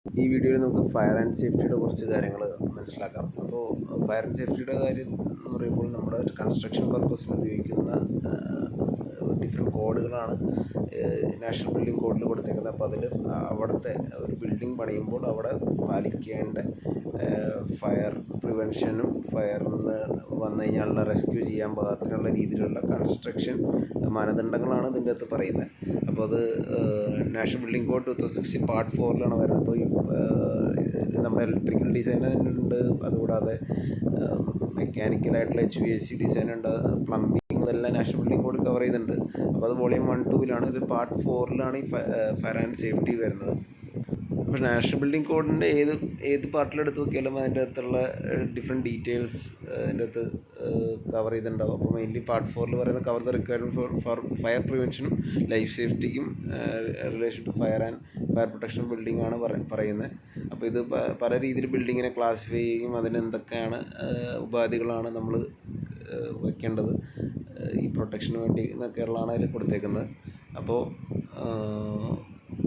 ഈ വീഡിയോയിൽ നമുക്ക് ഫയർ ആൻഡ് സേഫ്റ്റിയുടെ കുറച്ച് കാര്യങ്ങൾ മനസ്സിലാക്കാം. അപ്പോൾ ഫയർ ആൻഡ് സേഫ്റ്റിയുടെ കാര്യം എന്ന് പറയുമ്പോൾ നമ്മുടെ കൺസ്ട്രക്ഷൻ പർപ്പസിന് ഉപയോഗിക്കുന്ന ഡിഫറെൻറ്റ് കോഡുകളാണ് നാഷണൽ ബിൽഡിംഗ് കോഡിൽ കൊടുത്തേക്കുന്നത്. അപ്പോൾ അതിൽ അവിടുത്തെ ഒരു ബിൽഡിംഗ് പണിയുമ്പോൾ അവിടെ പാലിക്കേണ്ട ഫയർ പ്രിവെൻഷനും ഫയറിന് വന്നു കഴിഞ്ഞാൽ റെസ്ക്യൂ ചെയ്യാൻ പാകത്തിനുള്ള രീതിയിലുള്ള കൺസ്ട്രക്ഷൻ മാനദണ്ഡങ്ങളാണ് ഇതിൻ്റെ അകത്ത് പറയുന്നത്. അപ്പോൾ അത് നാഷണൽ ബിൽഡിംഗ് കോഡ് 2016 പാർട്ട് 4 വരുന്നത്. അപ്പോൾ ഈ നമ്മുടെ ഇലക്ട്രിക്കൽ ഡിസൈൻ ഉണ്ട്, അതുകൂടാതെ മെക്കാനിക്കലായിട്ടുള്ള HVAC ഡിസൈൻ ഉണ്ട്, പ്ലംബിംഗ്, ഇതെല്ലാം നാഷണൽ ബിൽഡിംഗ് കോഡ് കവർ ചെയ്യുന്നുണ്ട്. അപ്പോൾ അത് വോളിയം 1, 2 ഇത് പാർട്ട് 4 ഈ ഫയർ ആൻഡ് സേഫ്റ്റി വരുന്നത്. അപ്പോൾ നാഷണൽ ബിൽഡിംഗ് കോഡിൻ്റെ ഏത് പാർട്ടിലെടുത്ത് നോക്കിയാലും അതിൻ്റെ അകത്തുള്ള ഡിഫറെൻറ്റ് ഡീറ്റെയിൽസ് അതിൻ്റെ അകത്ത് കവർ ചെയ്തിട്ടുണ്ടാവും. അപ്പോൾ മെയിൻലി പാർട്ട് 4 പറയുന്ന cover the requirement for fire പ്രിവെൻഷനും ലൈഫ് സേഫ്റ്റിക്കും relation to fire and fire protection building ആണ് പറയുന്നത്. അപ്പോൾ ഇത് പല രീതിയിൽ ബിൽഡിങ്ങിനെ ക്ലാസിഫൈ ചെയ്യും, അതിന് എന്തൊക്കെയാണ് ഉപാധികളാണ് നമ്മൾ വയ്ക്കേണ്ടത് ഈ പ്രൊട്ടക്ഷന് വേണ്ടി എന്നൊക്കെയുള്ളതാണ് അതിൽ കൊടുത്തേക്കുന്നത്. അപ്പോൾ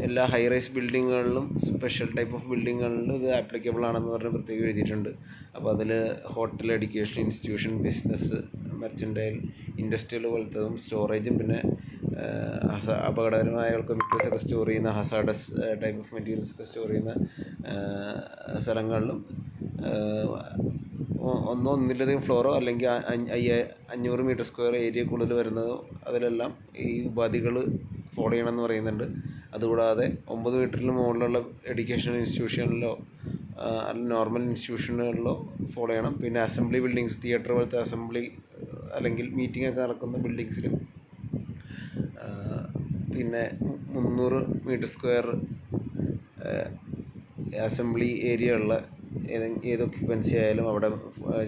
എല്ലാ ഹൈ റൈസ് ബിൽഡിങ്ങുകളിലും സ്പെഷ്യൽ ടൈപ്പ് ഓഫ് ബിൽഡിങ്ങുകളിലും ഇത് ആപ്ലിക്കബിൾ ആണെന്ന് പറഞ്ഞ് പ്രത്യേകം എഴുതിയിട്ടുണ്ട്. അപ്പോൾ അതിൽ hotel, education institution, business, mercantile, industrial പോലത്തതും, സ്റ്റോറേജും, പിന്നെ അപകടകരമായ കെമിക്കൽസൊക്കെ സ്റ്റോർ ചെയ്യുന്ന ഹസാഡസ് ടൈപ്പ് ഓഫ് മെറ്റീരിയൽസൊക്കെ സ്റ്റോർ ചെയ്യുന്ന സ്ഥലങ്ങളിലും ഒന്നിലധികം ഫ്ലോറോ അല്ലെങ്കിൽ 500 മീറ്റർ സ്ക്വയർ ഏരിയ കൂടുതൽ വരുന്നതോ അതിലെല്ലാം ഈ ഉപാധികൾ ഫോളോ ചെയ്യണമെന്ന് പറയുന്നുണ്ട്. അതുകൂടാതെ 9 മീറ്ററിന് മുകളിലുള്ള എഡ്യൂക്കേഷണൽ ഇൻസ്റ്റിറ്റ്യൂഷനിലോ അല്ലെങ്കിൽ നോർമൽ ഇൻസ്റ്റിറ്റ്യൂഷനുകളിലോ ഫോളോ ചെയ്യണം. പിന്നെ അസംബ്ലി ബിൽഡിങ്സ്, തിയേറ്റർ പോലത്തെ അസംബ്ലി അല്ലെങ്കിൽ മീറ്റിംഗ് ഒക്കെ നടക്കുന്ന ബിൽഡിങ്സിലും, പിന്നെ 300 മീറ്റർ സ്ക്വയർ അസംബ്ലി ഏരിയ ഉള്ള ഏത് ഒക്യുപ്പൻസി ആയാലും അവിടെ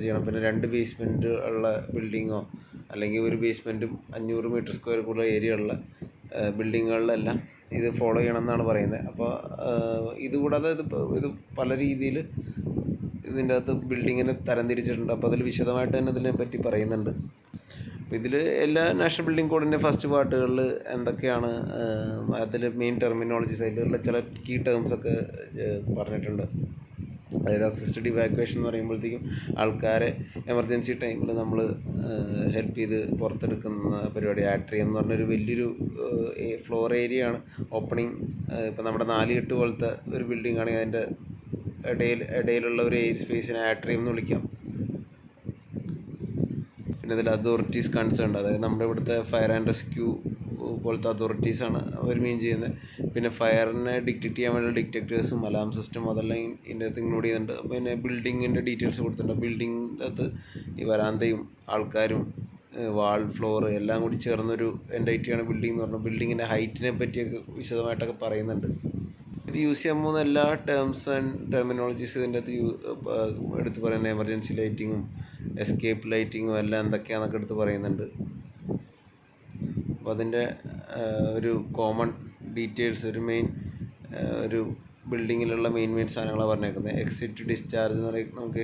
ചെയ്യണം. പിന്നെ 2 ബേസ്മെൻറ്റ് ഉള്ള ബിൽഡിങ്ങോ അല്ലെങ്കിൽ ഒരു ബേസ്മെൻറ്റും 500 മീറ്റർ സ്ക്വയർ കൂടുതൽ ഏരിയ ഉള്ള ബിൽഡിങ്ങുകളിലെല്ലാം ഇത് ഫോളോ ചെയ്യണം എന്നാണ് പറയുന്നത്. അപ്പോൾ ഇതുകൂടാതെ ഇത് പല രീതിയിൽ ഇതിൻ്റെ അകത്ത് ബിൽഡിങ്ങിനെ തരംതിരിച്ചിട്ടുണ്ട്. അപ്പോൾ അതിൽ വിശദമായിട്ട് തന്നെ ഇതിനെപ്പറ്റി പറയുന്നുണ്ട്. അപ്പോൾ ഇതിൽ എല്ലാ നാഷണൽ ബിൽഡിംഗ് കോഡിൻ്റെ ഫസ്റ്റ് പാർട്ടുകളിൽ എന്തൊക്കെയാണ് അതിൽ മെയിൻ ടെർമിനോളജീസ്, അതിലുള്ള ചില കീ ടേംസൊക്കെ പറഞ്ഞിട്ടുണ്ട്. അതായത് അസിസ്റ്റഡ് ഇവാക്വേഷൻ എന്ന് പറയുമ്പോഴത്തേക്കും ആൾക്കാരെ എമർജൻസി ടൈമിൽ നമ്മൾ ഹെൽപ്പ് ചെയ്ത് പുറത്തെടുക്കുന്ന പരിപാടി. ആട്രിയം എന്ന് പറഞ്ഞൊരു വലിയൊരു ഫ്ലോർ ഏരിയ ആണ്. ഓപ്പണിങ് ഇപ്പോൾ നമ്മുടെ 4 പോലത്തെ ഒരു ബിൽഡിംഗ് ആണെങ്കിൽ അതിൻ്റെ ഇടയിലുള്ള ഒരു ഏരിയ സ്പേസിനെ ആട്രിയം എന്ന് വിളിക്കാം. പിന്നെ ഇതിൽ അതോറിറ്റീസ് കൺസേൺ, അതായത് നമ്മുടെ ഇവിടുത്തെ ഫയർ ആൻഡ് റെസ്ക്യൂ പോലത്തെ അതോറിറ്റീസാണ് അവർ മീൻ ചെയ്യുന്നത്. പിന്നെ ഫയറിനെ ഡിറ്റക്റ്റ് ചെയ്യാൻ വേണ്ടി ഡിറ്റക്ടേഴ്സും അലാം സിസ്റ്റം അതെല്ലാം ഇതിൻ്റെ അകത്ത് ഇൻക്ലൂഡ് ചെയ്യുന്നുണ്ട്. പിന്നെ ബിൽഡിങ്ങിൻ്റെ ഡീറ്റെയിൽസ് കൊടുത്തിട്ടുണ്ട്. ബിൽഡിങ്ങിൻ്റെ അകത്ത് ഈ വരാന്തയും ആൾക്കാരും വാൾ, ഫ്ലോർ എല്ലാം കൂടി ചേർന്നൊരു എൻറ്റൈറ്റിയാണ് ബിൽഡിംഗ് എന്ന് പറഞ്ഞാൽ. ബിൽഡിങ്ങിൻ്റെ ഹൈറ്റിനെ പറ്റിയൊക്കെ വിശദമായിട്ടൊക്കെ പറയുന്നുണ്ട്. ഇത് യൂസ് ചെയ്യാൻ പോകുന്ന എല്ലാ ടേംസ് ആൻഡ് ടെർമിനോളജീസ് ഇതിൻ്റെ അകത്ത് എടുത്ത് പറയുന്നത്. എമർജൻസി ലൈറ്റിങ്ങും എസ്കേപ്പ് ലൈറ്റിങ്ങും എല്ലാം എന്തൊക്കെയാണെന്നൊക്കെ എടുത്ത് പറയുന്നുണ്ട്. അപ്പോൾ അതിൻ്റെ ഒരു കോമൺ ഡീറ്റെയിൽസ്, ഒരു ബിൽഡിങ്ങിലുള്ള മെയിൻ സാധനങ്ങളാണ് പറഞ്ഞേക്കുന്നത്. എക്സിറ്റ്, ഡിസ്ചാർജ് എന്ന് പറയും. നമുക്ക്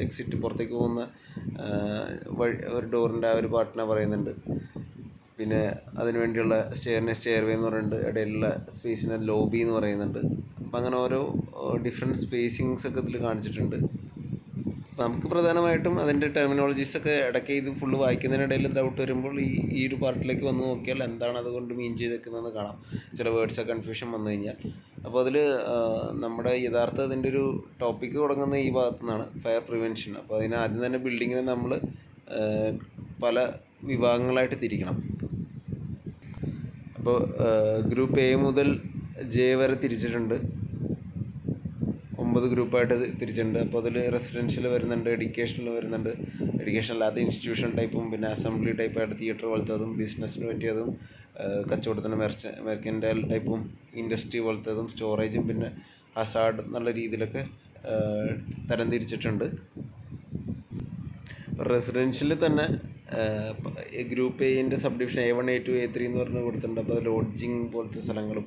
എക്സിറ്റ് പുറത്തേക്ക് പോകുന്ന ഒരു ഡോറിൻ്റെ ആ ഒരു പാർട്ടിനെ പറയുന്നുണ്ട്. പിന്നെ അതിനുവേണ്ടിയുള്ള സ്റ്റെയർവേ എന്ന് പറയുന്നുണ്ട്. ഇടയിലുള്ള സ്പേസിനെ ലോബി എന്ന് പറയുന്നുണ്ട്. അപ്പം അങ്ങനെ ഓരോ ഡിഫറെൻറ്റ് സ്പേസിങ്സ് ഒക്കെ ഇതിൽ കാണിച്ചിട്ടുണ്ട്. അപ്പോൾ നമുക്ക് പ്രധാനമായിട്ടും അതിൻ്റെ ടെർമിനോളജീസൊക്കെ ഇടയ്ക്ക് ഇത് ഫുള്ള് വായിക്കുന്നതിനിടയിൽ ഡൗട്ട് വരുമ്പോൾ ഈ ഒരു പാർട്ടിലേക്ക് വന്ന് നോക്കിയാൽ എന്താണ് അതുകൊണ്ട് മീൻ ചെയ്തേക്കുന്നതെന്ന് കാണാം. ചില വേർഡ്സ് കൺഫ്യൂഷൻ വന്നു കഴിഞ്ഞാൽ. അപ്പോൾ അതിൽ നമ്മുടെ യഥാർത്ഥ അതിൻ്റെ ഒരു ടോപ്പിക്ക് തുടങ്ങുന്ന ഈ ഭാഗത്തു നിന്നാണ്, ഫയർ പ്രിവെൻഷൻ. അപ്പോൾ അതിന് ആദ്യം തന്നെ ബിൽഡിങ്ങിനെ നമ്മൾ പല വിഭാഗങ്ങളായിട്ട് തിരിക്കണം. അപ്പോൾ ഗ്രൂപ്പ് A മുതൽ J വരെ തിരിച്ചിട്ടുണ്ട്. 9 ഗ്രൂപ്പായിട്ട് തിരിച്ചിട്ടുണ്ട്. അപ്പോൾ അതിൽ റെസിഡൻഷ്യൽ വരുന്നുണ്ട്, എഡ്യൂക്കേഷനിൽ വരുന്നുണ്ട്, എഡ്യൂക്കേഷൻ അല്ലാത്ത ഇൻസ്റ്റിറ്റ്യൂഷൻ ടൈപ്പും, പിന്നെ അസംബ്ലി ടൈപ്പായിട്ട് തിയേറ്റർ പോലത്തതും, ബിസിനസ്സിന് പറ്റിയതും, കച്ചവടത്തിന് മെർക്കൻറ്റൈൽ ടൈപ്പും, ഇൻഡസ്ട്രി പോലത്തതും, സ്റ്റോറേജും, പിന്നെ ഹസാർഡ് എന്നുള്ള രീതിയിലൊക്കെ തരംതിരിച്ചിട്ടുണ്ട്. റെസിഡൻഷ്യൽ തന്നെ ഗ്രൂപ്പ് എൻ്റെ sub division A1, A2, A3 എന്ന് പറഞ്ഞ് കൊടുത്തിട്ടുണ്ട്. അപ്പോൾ അത് ലോഡ്ജിങ് പോലത്തെ സ്ഥലങ്ങളും,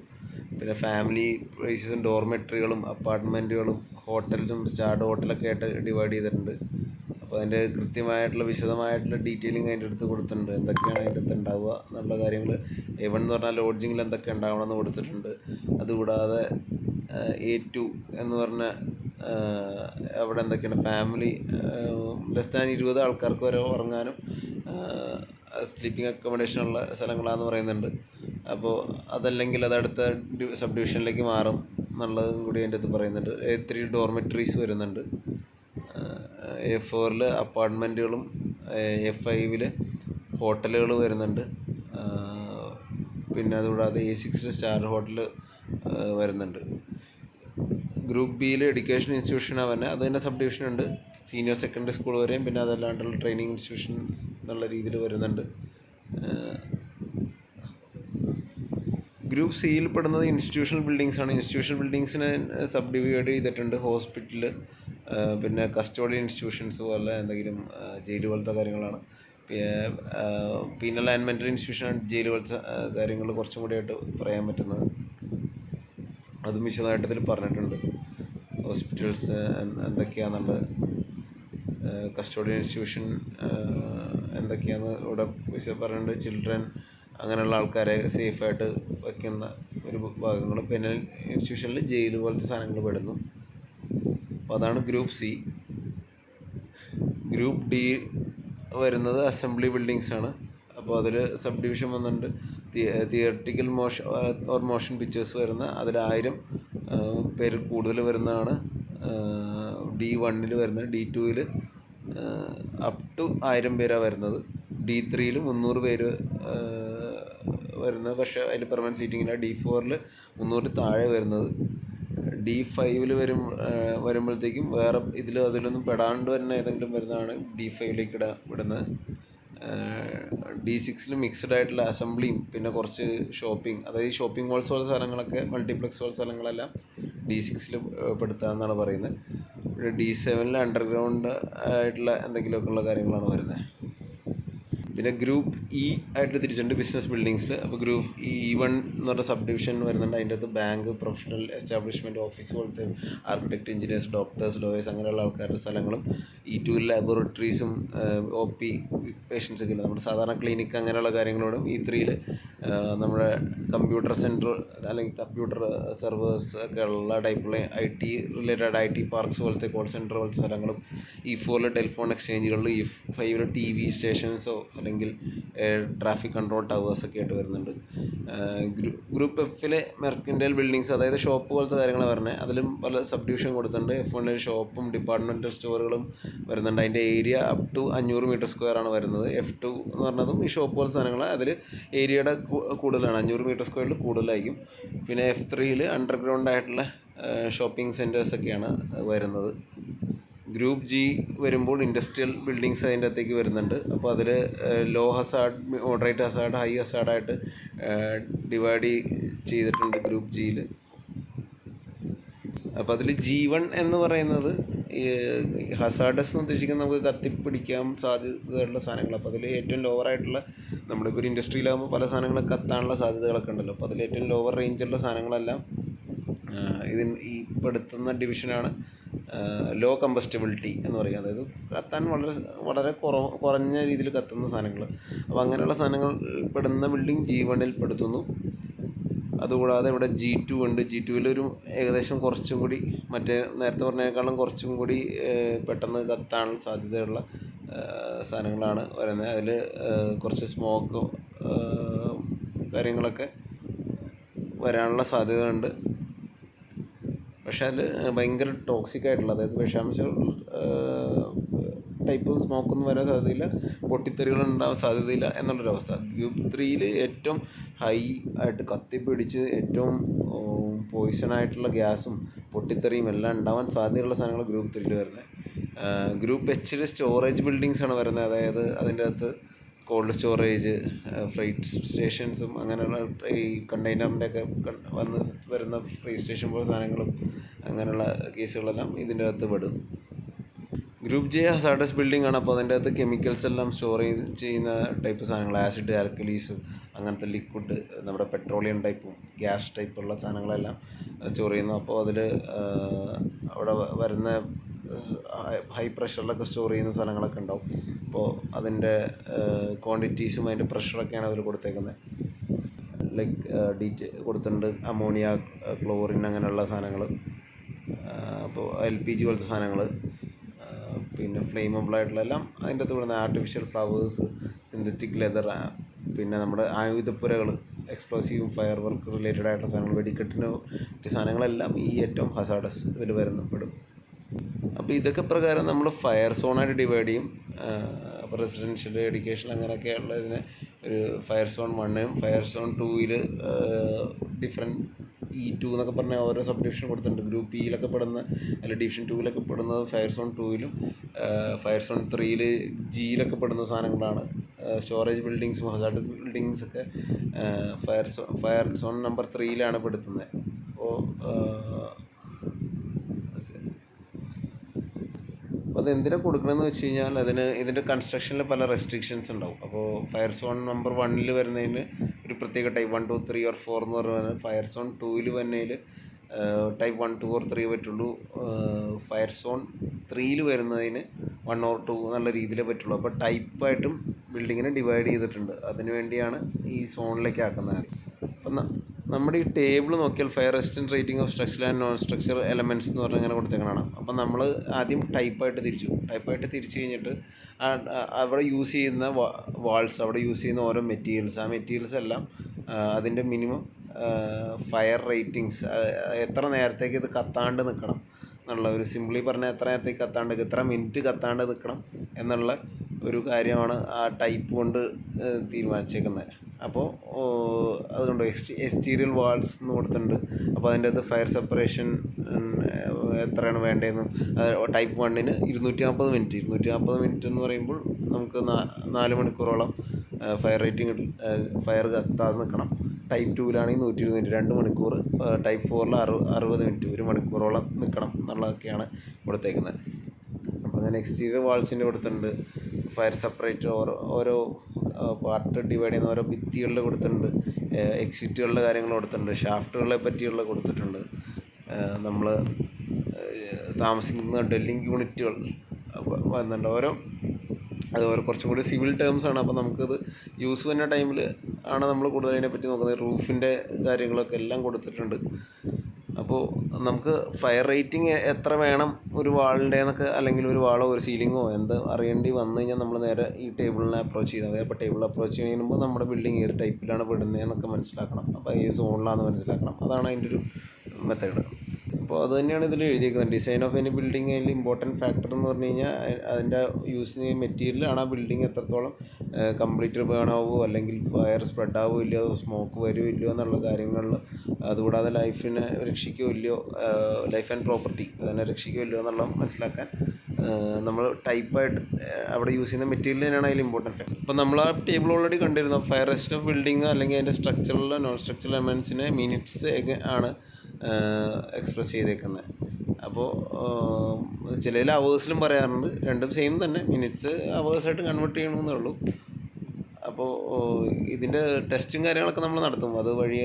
പിന്നെ ഫാമിലി പ്ലേസസും, ഡോർമെട്രികളും, അപ്പാർട്ട്മെൻറ്റുകളും, ഹോട്ടലും, സ്റ്റാർഡ് ഹോട്ടലൊക്കെ ആയിട്ട് ഡിവൈഡ് ചെയ്തിട്ടുണ്ട്. അപ്പോൾ അതിൻ്റെ കൃത്യമായിട്ടുള്ള വിശദമായിട്ടുള്ള ഡീറ്റെയിലിംഗ് അതിൻ്റെ അടുത്ത് കൊടുത്തിട്ടുണ്ട്. എന്തൊക്കെയാണ് അതിൻ്റെ അടുത്ത് ഉണ്ടാവുക എന്നുള്ള കാര്യങ്ങൾ. A1 എന്ന് പറഞ്ഞാൽ ലോഡ്ജിങ്ങിൽ എന്തൊക്കെ ഉണ്ടാവണമെന്ന് കൊടുത്തിട്ടുണ്ട്. അതുകൂടാതെ A2 എന്ന് പറഞ്ഞ അവിടെ എന്തൊക്കെയാണ് ഫാമിലി ലെസ് ദാൻ 20 ആൾക്കാർക്ക് വരെ ഉറങ്ങാനും സ്ലീപ്പിംഗ് അക്കോമഡേഷനുള്ള സ്ഥലങ്ങളാണെന്ന് പറയുന്നുണ്ട്. അപ്പോൾ അതല്ലെങ്കിൽ അതടുത്ത സബ് ഡിവിഷനിലേക്ക് മാറും എന്നുള്ളതും കൂടി അതിൻ്റെ അടുത്ത് പറയുന്നുണ്ട്. A3 ഡോർമെറ്ററീസ് വരുന്നുണ്ട്. A4 അപ്പാർട്ട്മെൻറ്റുകളും A5 ഹോട്ടലുകൾ വരുന്നുണ്ട്. പിന്നെ അതുകൂടാതെ A6 സ്റ്റാർ ഹോട്ടൽ വരുന്നുണ്ട്. ഗ്രൂപ്പ് ബിയിൽ എഡ്യൂക്കേഷൻ ഇൻസ്റ്റിറ്റ്യൂഷൻ അവന്നെ അത് തന്നെ സബ് ഡിവിഷൻ ഉണ്ട്. സീനിയർ സെക്കൻഡറി സ്കൂൾ വരെയും പിന്നെ അതല്ലാണ്ടുള്ള ട്രെയിനിങ് ഇൻസ്റ്റിറ്റ്യൂഷൻസ് എന്നുള്ള രീതിയിൽ വരുന്നുണ്ട്. ഗ്രൂപ്പ് സിയിൽ പെടുന്നത് ഇൻസ്റ്റിറ്റ്യൂഷണൽ ബിൽഡിങ്സ് ആണ്. ഇൻസ്റ്റിറ്റ്യൂഷണൽ ബിൽഡിങ്സിനെ സബ് ഡിവൈഡ് ചെയ്തിട്ടുണ്ട്. ഹോസ്പിറ്റൽ, പിന്നെ കസ്റ്റോഡിയൽ ഇൻസ്റ്റിറ്റ്യൂഷൻസ് പോലെ എന്തെങ്കിലും ജയിൽ പോലത്തെ കാര്യങ്ങളാണ്. Penal and mental institution jail പോലത്തെ കാര്യങ്ങൾ കുറച്ചും കൂടി ആയിട്ട് പറയാൻ പറ്റുന്നത്. അതും വിശദമായിട്ട് ഇതിൽ പറഞ്ഞിട്ടുണ്ട്. ഹോസ്പിറ്റൽസ് എന്തൊക്കെയാണെന്നുള്ളത്, കസ്റ്റോഡിയൽ ഇൻസ്റ്റിറ്റ്യൂഷൻ എന്തൊക്കെയാണെന്ന് ഇവിടെ പറഞ്ഞിട്ടുണ്ട്. ചിൽഡ്രൻ അങ്ങനെയുള്ള ആൾക്കാരെ സേഫായിട്ട് വയ്ക്കുന്ന ഒരു ഭാഗങ്ങൾ. പെനൽ ഇൻസ്റ്റിറ്റ്യൂഷനിൽ ജയിൽ പോലത്തെ സാധനങ്ങൾ പെടുന്നു. അപ്പോൾ അതാണ് ഗ്രൂപ്പ് സി. ഗ്രൂപ്പ് ഡി വരുന്നത് അസംബ്ലി ബിൽഡിങ്സ് ആണ്. അപ്പോൾ അതിൽ സബ് ഡിവിഷൻ വന്നിട്ടുണ്ട്. തിയററ്റിക്കൽ മോഷൻ പിക്ചേഴ്സ് വരുന്ന അതിൽ 1000 പേര് കൂടുതൽ വരുന്നതാണ് D1 വരുന്നത്. D2 അപ് ടു 1000 പേരാണ് വരുന്നത്. D3 300 പേര് വരുന്നത്, പക്ഷേ അതിൽ പെർമനൻറ്റ് സീറ്റിങ്ങില്ല. D4 300 താഴെ വരുന്നത്. D5 വരുമ്പോഴത്തേക്കും വേറെ അതിലൊന്നും പെടാണ്ട് തന്നെ ഏതെങ്കിലും വരുന്നതാണ് D5 വിടുന്നത്. D6 മിക്സ്ഡ് ആയിട്ടുള്ള അസംബ്ലിയും പിന്നെ കുറച്ച് ഷോപ്പിംഗ്, അതായത് ഷോപ്പിംഗ് മോൾസ് പോലുള്ള സ്ഥലങ്ങളൊക്കെ, മൾട്ടിപ്ലക്സ് പോലുള്ള സ്ഥലങ്ങളെല്ലാം D6 പെടുത്താമെന്നാണ് പറയുന്നത്. D7 അണ്ടർഗ്രൗണ്ട് ആയിട്ടുള്ള എന്തെങ്കിലുമൊക്കെ ഉള്ള കാര്യങ്ങളാണ് വരുന്നത്. പിന്നെ ഗ്രൂപ്പ് ഇ ആയിട്ട് തിരിച്ചിട്ടുണ്ട് ബിസിനസ് ബിൽഡിങ്സിൽ. അപ്പോൾ ഗ്രൂപ്പ് E1 എന്ന് പറഞ്ഞ സബ് ഡിവിഷൻ വരുന്നുണ്ട്. അതിൻ്റെ അകത്ത് ബാങ്ക്, പ്രൊഫഷണൽ എസ്റ്റാബ്ലിഷ്മെൻറ്റ്, ഓഫീസ് പോലത്തെ ആർക്കിടെക്ട്, എഞ്ചിനീയേഴ്സ്, ഡോക്ടേഴ്സ്, ലോയേഴ്സ് അങ്ങനെയുള്ള ആൾക്കാരുടെ സ്ഥലങ്ങളും. E2 ലാബോറട്ടറീസും OP പേഷ്യൻസൊക്കെ ഇല്ല, നമ്മുടെ സാധാരണ ക്ലിനിക്ക് അങ്ങനെയുള്ള കാര്യങ്ങളോടും. E3 നമ്മുടെ കമ്പ്യൂട്ടർ സെൻറ്റർ അല്ലെങ്കിൽ കമ്പ്യൂട്ടർ സെർവേഴ്സ് ഒക്കെ ഉള്ള ടൈപ്പുള്ള IT റിലേറ്റഡ് IT പാർക്സ് പോലത്തെ കോൾ സെൻറ്റർ പോലത്തെ സ്ഥലങ്ങളും. E4 telephone എക്സ്ചേഞ്ചുകളിൽ. E5 TV സ്റ്റേഷൻസോ അല്ലെങ്കിൽ ട്രാഫിക് കൺട്രോൾ ടവേഴ്സൊക്കെ ആയിട്ട് വരുന്നുണ്ട്. ഗ്രൂപ്പ് F മെർക്കൻറ്റൈൽ ബിൽഡിങ്സ്, അതായത് ഷോപ്പ് പോലത്തെ കാര്യങ്ങളാണ് വരുന്നത്. അതിലും പല സബ് ഡിവിഷൻ കൊടുത്തിട്ടുണ്ട്. F1 ഷോപ്പും ഡിപ്പാർട്ട്മെൻറ്റൽ സ്റ്റോറുകളും വരുന്നുണ്ട്. അതിൻ്റെ area up to 500 metre square ആണ് വരുന്നത്. F2 എന്ന് പറഞ്ഞതും ഈ ഷോപ്പ് പോലത്തെ സാധനങ്ങൾ. അതിൽ ഏരിയയുടെ കൂടുതലാണ്, 500 മീറ്റർ സ്ക്വയറിൽ കൂടുതലായിരിക്കും. പിന്നെ F3 അണ്ടർഗ്രൗണ്ട് ആയിട്ടുള്ള ഷോപ്പിംഗ് സെൻറ്റേഴ്സൊക്കെയാണ് വരുന്നത്. ഗ്രൂപ്പ് ജി വരുമ്പോൾ ഇൻഡസ്ട്രിയൽ ബിൽഡിങ്സ് അതിൻ്റെ അകത്തേക്ക് വരുന്നുണ്ട്. അപ്പോൾ അതിൽ low hazard, moderate hazard, high ഹസാർഡായിട്ട് ഡിവൈഡ് ചെയ്തിട്ടുണ്ട് ഗ്രൂപ്പ് ജിയിൽ. അപ്പോൾ അതിൽ G1 എന്ന് പറയുന്നത് ഈ ഹസാർഡസ് എന്ന് ഉദ്ദേശിക്കുന്നത് നമുക്ക് കത്തിപ്പിടിക്കാൻ സാധ്യതയുള്ള സാധനങ്ങൾ. അപ്പോൾ അതിൽ ഏറ്റവും ലോവറായിട്ടുള്ള, നമ്മളിപ്പോൾ ഒരു ഇൻഡസ്ട്രിയിലാകുമ്പോൾ പല സാധനങ്ങളും കത്താനുള്ള സാധ്യതകളൊക്കെ ഉണ്ടല്ലോ. അപ്പോൾ അതിൽ ഏറ്റവും ലോവർ റേഞ്ചുള്ള സാധനങ്ങളെല്ലാം ഈ പെടുത്തുന്ന ഡിവിഷനാണ് ലോ കമ്പസ്റ്റബിലിറ്റി എന്ന് പറയുക. അതായത് കത്താൻ വളരെ കുറഞ്ഞ രീതിയിൽ കത്തുന്ന സാധനങ്ങൾ. അപ്പോൾ അങ്ങനെയുള്ള സാധനങ്ങൾ പെടുന്ന ബിൽഡിംഗ് G1 പെടുത്തുന്നു. അതുകൂടാതെ ഇവിടെ G2 ഉണ്ട്. G2 ഏകദേശം കുറച്ചും കൂടി മറ്റേ നേരത്തെ പറഞ്ഞതിനേക്കാളും കുറച്ചും കൂടി പെട്ടെന്ന് കത്താനുള്ള സാധ്യതയുള്ള സാധനങ്ങളാണ് വരുന്നത്. അതിൽ കുറച്ച് സ്മോക്ക് കാര്യങ്ങളൊക്കെ വരാനുള്ള സാധ്യത ഉണ്ട്. പക്ഷേ അതിൽ ഭയങ്കര ടോക്സിക് ആയിട്ടുള്ള, അതായത് വിഷാംശം ടൈപ്പ് സ്മോക്കൊന്നും വരാൻ സാധ്യതയില്ല, പൊട്ടിത്തെറികളുണ്ടാവാൻ സാധ്യതയില്ല എന്നുള്ളൊരവസ്ഥ. ഗ്രൂപ്പ് 3 ഏറ്റവും ഹൈ ആയിട്ട് കത്തിപ്പിടിച്ച് ഏറ്റവും പോയിസണായിട്ടുള്ള ഗ്യാസും പൊട്ടിത്തെറിയും എല്ലാം ഉണ്ടാവാൻ സാധ്യതയുള്ള സാധനങ്ങൾ ഗ്രൂപ്പ് 3 വരുന്നത്. ഗ്രൂപ്പ് H സ്റ്റോറേജ് ബിൽഡിങ്സാണ് വരുന്നത്. അതായത് അതിൻ്റെ അകത്ത് കോൾഡ് സ്റ്റോറേജ്, ഫ്രൈറ്റ് സ്റ്റേഷൻസും അങ്ങനെയുള്ള ഈ കണ്ടെയ്നറിൻ്റെ ഒക്കെ വരുന്ന ഫ്രൈറ്റ് സ്റ്റേഷൻ പോലെ സാധനങ്ങളും അങ്ങനെയുള്ള കേസുകളെല്ലാം ഇതിൻ്റെ അകത്ത് പെടും. ഗ്രൂപ്പ് J ഹസാർഡസ് ബിൽഡിംഗ് ആണ്. അപ്പോൾ അതിൻ്റെ അകത്ത് കെമിക്കൽസ് എല്ലാം സ്റ്റോർ ചെയ്യുന്ന ടൈപ്പ് സാധനങ്ങൾ, ആസിഡ്, ആൽക്കലീസ്, അങ്ങനത്തെ ലിക്വിഡ്, നമ്മുടെ പെട്രോളിയം ടൈപ്പും ഗ്യാസ് ടൈപ്പുള്ള സാധനങ്ങളെല്ലാം സ്റ്റോർ ചെയ്യുന്നു. അപ്പോൾ അതിൽ അവിടെ വരുന്ന ഹൈ പ്രഷറിലൊക്കെ സ്റ്റോർ ചെയ്യുന്ന സ്ഥലങ്ങളൊക്കെ ഉണ്ടാവും. അപ്പോൾ അതിൻ്റെ ക്വാണ്ടിറ്റീസും അതിൻ്റെ പ്രഷറൊക്കെയാണ് അവർ കൊടുത്തേക്കുന്നത്. ലൈക്ക് കൊടുത്തിട്ടുണ്ട്, അമോണിയ, ക്ലോറിൻ അങ്ങനെയുള്ള സാധനങ്ങൾ. അപ്പോൾ LPG പോലത്തെ സാധനങ്ങൾ, പിന്നെ ഫ്ലെയിമബിൾ ആയിട്ടുള്ള എല്ലാം അതിൻ്റെ അകത്ത് വിടുന്ന ആർട്ടിഫിഷ്യൽ ഫ്ലവേഴ്സ്, സിന്തറ്റിക് ലെതർ, പിന്നെ നമ്മുടെ ആയുധപ്പുരകൾ, എക്സ്പ്ലോസീവ് ഫയർ വർക്ക് റിലേറ്റഡ് ആയിട്ടുള്ള സാധനങ്ങൾ, വെടിക്കെട്ടിന് സാധനങ്ങളെല്ലാം ഈ ഏറ്റവും ഹസാഡസ് ഇതിൽ പെടും. അപ്പോൾ ഇതൊക്കെ പ്രകാരം നമ്മൾ ഫയർ സോണായിട്ട് ഡിവൈഡ് ചെയ്യും. അപ്പോൾ റെസിഡൻഷ്യൽ, എഡ്യൂക്കേഷൻ അങ്ങനെയൊക്കെയുള്ളതിന് ഒരു fire zone 1 fire zone 2 different E2 എന്നൊക്കെ പറഞ്ഞാൽ ഓരോ സബ് ഡിവിഷൻ കൊടുത്തിട്ടുണ്ട്. ഗ്രൂപ്പ് ഇയിലൊക്കെ പെടുന്ന, അല്ല ഡിവിഷൻ 2 പെടുന്നത് ഫയർ സോൺ 2 ഫയർ സോൺ 3 ജിയിലൊക്കെ പെടുന്ന സാധനങ്ങളാണ്. സ്റ്റോറേജ് ബിൽഡിങ്സും ഹസാർഡ് ബിൽഡിങ്സൊക്കെ ഫയർ സോൺ നമ്പർ 3 പെടുത്തുന്നത്. അപ്പോൾ അത് എന്തിനാണ് കൊടുക്കണമെന്ന് വെച്ച് കഴിഞ്ഞാൽ ഇതിൻ്റെ കൺസ്ട്രക്ഷനിൽ പല റെസ്ട്രിക്ഷൻസ് ഉണ്ടാവും. അപ്പോൾ ഫയർ സോൺ നമ്പർ 1 വരുന്നതിന് ഒരു പ്രത്യേക ടൈപ്പ് 1, 2, 3 or 4 എന്ന് പറയുന്നത്, ഫയർ സോൺ 2 വരുന്നതിൽ ടൈപ്പ് 1, 2 or 3 പറ്റുള്ളൂ. ഫയർ സോൺ 3 വരുന്നതിന് 1 or 2 എന്നുള്ള രീതിയിലേ പറ്റുള്ളൂ. അപ്പോൾ ടൈപ്പായിട്ടും ബിൽഡിങ്ങിനെ ഡിവൈഡ് ചെയ്തിട്ടുണ്ട്. അതിനു വേണ്ടിയാണ് ഈ സോണിലേക്ക് ആക്കുന്നത്. അപ്പം നമ്മുടെ ഈ ടേബിൾ നോക്കിയാൽ fire resistant rating of structural and non structure elements എന്ന് പറഞ്ഞാൽ ഇങ്ങനെ കൊടുത്തേക്കണതാണ്. അപ്പം നമ്മൾ ആദ്യം ടൈപ്പായിട്ട് തിരിച്ചു കഴിഞ്ഞിട്ട് അവിടെ യൂസ് ചെയ്യുന്ന വാൾസ്, അവിടെ യൂസ് ചെയ്യുന്ന ഓരോ മെറ്റീരിയൽസ്, ആ മെറ്റീരിയൽസ് എല്ലാം അതിൻ്റെ മിനിമം ഫയർ റേറ്റിങ്സ്, എത്ര നേരത്തേക്ക് ഇത് കത്താണ്ട് നിൽക്കണം എന്നുള്ള, ഒരു സിംപ്ലി പറഞ്ഞാൽ എത്ര നേരത്തേക്ക് കത്താണ്ട്, എത്ര മിനിറ്റ് കത്താണ്ട് നിൽക്കണം എന്നുള്ള ഒരു കാര്യമാണ് ആ ടൈപ്പ് കൊണ്ട് തീരുമാനിച്ചേക്കുന്നത്. അപ്പോൾ അതുകൊണ്ട് എക്സ്റ്റീരിയൽ വാൾസ് എന്ന് കൊടുത്തിട്ടുണ്ട്. അപ്പോൾ അതിൻ്റെ അകത്ത് ഫയർ സെപ്പറേഷൻ എത്രയാണ് വേണ്ടതെന്നും, ടൈപ്പ് 1 240 മിനിറ്റ് എന്ന് പറയുമ്പോൾ നമുക്ക് 4 മണിക്കൂറോളം ഫയർ കത്താതെ നിൽക്കണം. ടൈപ്പ് 2 120 മിനിറ്റ്, 2 മണിക്കൂർ. ടൈപ്പ് 4 60 മിനിറ്റ്, 1 മണിക്കൂറോളം നിൽക്കണം എന്നുള്ളതൊക്കെയാണ് കൊടുത്തേക്കുന്നത്. അപ്പോൾ അങ്ങനെ എക്സ്റ്റീരിയർ വാൾസിൻ്റെ കൊടുത്തിട്ടുണ്ട്. ഫയർ സെപ്പറേറ്റ് ഓരോ പാർട്ട് ഡിവൈഡ് ചെയ്യുന്ന ഓരോ ഭിത്തികളിൽ കൊടുത്തിട്ടുണ്ട്. എക്സിറ്റുകളുടെ കാര്യങ്ങൾ കൊടുത്തിട്ടുണ്ട്. ഷാഫ്റ്റുകളെ പറ്റിയുള്ള കൊടുത്തിട്ടുണ്ട്. നമ്മൾ താമസിക്കുന്ന ഡെല്ലിങ് യൂണിറ്റുകൾ വരുന്നുണ്ട്. അത് കുറച്ചും കൂടി സിവിൽ ടേംസാണ്. അപ്പോൾ നമുക്കത് യൂസ് ചെയ്യുന്ന ടൈമിൽ ആണ് നമ്മൾ കൂടുതൽ അതിനെപ്പറ്റി നോക്കുന്നത്. റൂഫിൻ്റെ കാര്യങ്ങളൊക്കെ എല്ലാം കൊടുത്തിട്ടുണ്ട്. അപ്പോൾ നമുക്ക് ഫയർ റേറ്റിംഗ് എത്ര വേണം ഒരു വാളിൻ്റെ എന്നൊക്കെ, അല്ലെങ്കിൽ ഒരു വാളോ ഒരു സീലിങ്ങോ എന്ത് അറിയേണ്ടി വന്നു കഴിഞ്ഞാൽ നമ്മൾ നേരെ ഈ ടേബിളിനെ അപ്രോച്ച് ചെയ്താൽ മതി. അപ്പോൾ ടേബിൾ അപ്രോച്ച് ചെയ്യുമ്പോൾ നമ്മുടെ ബിൽഡിംഗ് ഏത് ടൈപ്പിലാണ് പെടുന്നതെന്നൊക്കെ മനസ്സിലാക്കണം. അപ്പോൾ ഏത് സോണിലാണെന്ന് മനസ്സിലാക്കണം. അതാണ് അതിൻ്റെ ഒരു മെത്തേഡ്. അപ്പോൾ അത് തന്നെയാണ് ഇതിൽ എഴുതിയിരിക്കുന്നത്. ഡിസൈൻ ഓഫ് എനി ബിൽഡിംഗ് അതിൽ ഇമ്പോർട്ടൻറ്റ് ഫാക്ടർ എന്ന് പറഞ്ഞു കഴിഞ്ഞാൽ അതിൻ്റെ യൂസ് ചെയ്യുന്ന മെറ്റീരിയലാണ് ആ ബിൽഡിംഗ് എത്രത്തോളം കംപ്ലീറ്റ് വേണാവോ, അല്ലെങ്കിൽ ഫയർ സ്പ്രെഡ് ആവുമോ ഇല്ലയോ, സ്മോക്ക് വരുമോ ഇല്ലയോ എന്നുള്ള കാര്യങ്ങളിൽ, അതുകൂടാതെ ലൈഫിനെ രക്ഷിക്കുകയോ ഇല്ലയോ, ലൈഫ് ആൻഡ് പ്രോപ്പർട്ടി അതിനെ രക്ഷിക്കുകയോ ഇല്ലയോ എന്നുള്ളത് മനസ്സിലാക്കാൻ നമ്മൾ ടൈപ്പായിട്ട് അവിടെ യൂസ് ചെയ്യുന്ന മെറ്റീരിയൽ തന്നെയാണ് അതിൽ ഇമ്പോർട്ടൻറ്റ് ഫാക്ടർ. അപ്പോൾ നമ്മൾ ആ ടേബിൾ ഓൾറെഡി കണ്ടിരുന്നു. ഫയർ റെസിസ്റ്റൻറ്റ് ഓഫ് ബിൽഡിംഗ് അല്ലെങ്കിൽ അതിൻ്റെ സ്ട്രക്ചറൽ നോൺ സ്ട്രക്ചറൽ എലമെൻറ്റ്സിനെ മിനിറ്റ്സ് ആണ് എക്സ്പ്രസ് ചെയ്തേക്കുന്നത്. അപ്പോൾ ചിലതിൽ അവേഴ്സിലും പറയാറുണ്ട്. രണ്ടും സെയിം തന്നെ, മിനിറ്റ്സ് അവേഴ്സായിട്ട് കൺവേർട്ട് ചെയ്യണമെന്നേ ഉള്ളൂ. അപ്പോൾ ഇതിൻ്റെ ടെസ്റ്റും കാര്യങ്ങളൊക്കെ നമ്മൾ നടത്തും. അത് വഴി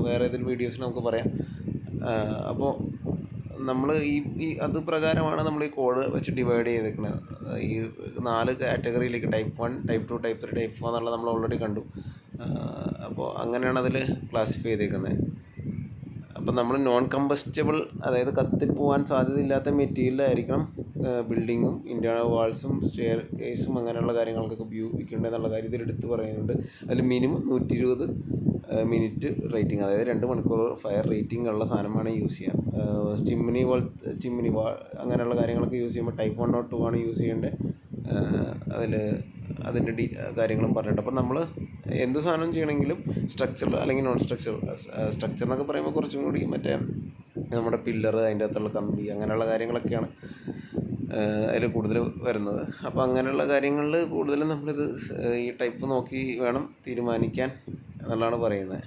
വേറെ ഏതെങ്കിലും വീഡിയോസിൽ നമുക്ക് പറയാം. അപ്പോൾ നമ്മൾ ഈ അത് പ്രകാരമാണ് നമ്മൾ ഈ കോഡ് വെച്ച് ഡിവൈഡ് ചെയ്തേക്കുന്നത്. ഈ 4 കാറ്റഗറിയിലേക്ക് ടൈപ്പ് 1, ടൈപ്പ് 2, ടൈപ്പ് 3, ടൈപ്പ് 4 എന്നുള്ളത് നമ്മൾ ഓൾറെഡി കണ്ടു. അപ്പോൾ അങ്ങനെയാണ് അതിൽ ക്ലാസിഫൈ ചെയ്തേക്കുന്നത്. അപ്പം നമ്മൾ നോൺ കമ്പസ്റ്റബിൾ, അതായത് കത്തിപ്പോവാൻ സാധ്യതയില്ലാത്ത മെറ്റീരിയലായിരിക്കണം ബിൽഡിങ്ങും ഇൻറ്റേർണൽ വാൾസും സ്റ്റെയർ കേസും അങ്ങനെയുള്ള കാര്യങ്ങൾക്കൊക്കെ ഉപയോഗിക്കേണ്ടതെന്നുള്ള കാര്യം ഇതിലെടുത്ത് പറയുന്നുണ്ട്. അതിൽ മിനിമം 120 മിനിറ്റ് റേറ്റിംഗ്, അതായത് 2 മണിക്കൂർ ഫയർ റേറ്റിംഗ് ഉള്ള സാധനമാണ് യൂസ് ചെയ്യുക. ചിമ്മിനി വാൾ അങ്ങനെയുള്ള കാര്യങ്ങളൊക്കെ യൂസ് ചെയ്യുമ്പോൾ ടൈപ്പ് 1 or 2 ആണ് യൂസ് ചെയ്യേണ്ടത്. അതിൻ്റെ കാര്യങ്ങളും പറഞ്ഞിട്ട്. അപ്പം നമ്മൾ എന്ത് സാധനം ചെയ്യണമെങ്കിലും സ്ട്രക്ചർ അല്ലെങ്കിൽ നോൺ സ്ട്രക്ചർ എന്നൊക്കെ പറയുമ്പോൾ കുറച്ചും കൂടി മറ്റേ നമ്മുടെ പില്ലർ, അതിൻ്റെ അകത്തുള്ള കമ്പി അങ്ങനെയുള്ള കാര്യങ്ങളൊക്കെയാണ് അതിൽ കൂടുതൽ വരുന്നത്. അപ്പോൾ അങ്ങനെയുള്ള കാര്യങ്ങളിൽ കൂടുതലും നമ്മളിത് ഈ ടൈപ്പ് നോക്കി വേണം തീരുമാനിക്കാൻ എന്നുള്ളതാണ് പറയുന്നത്.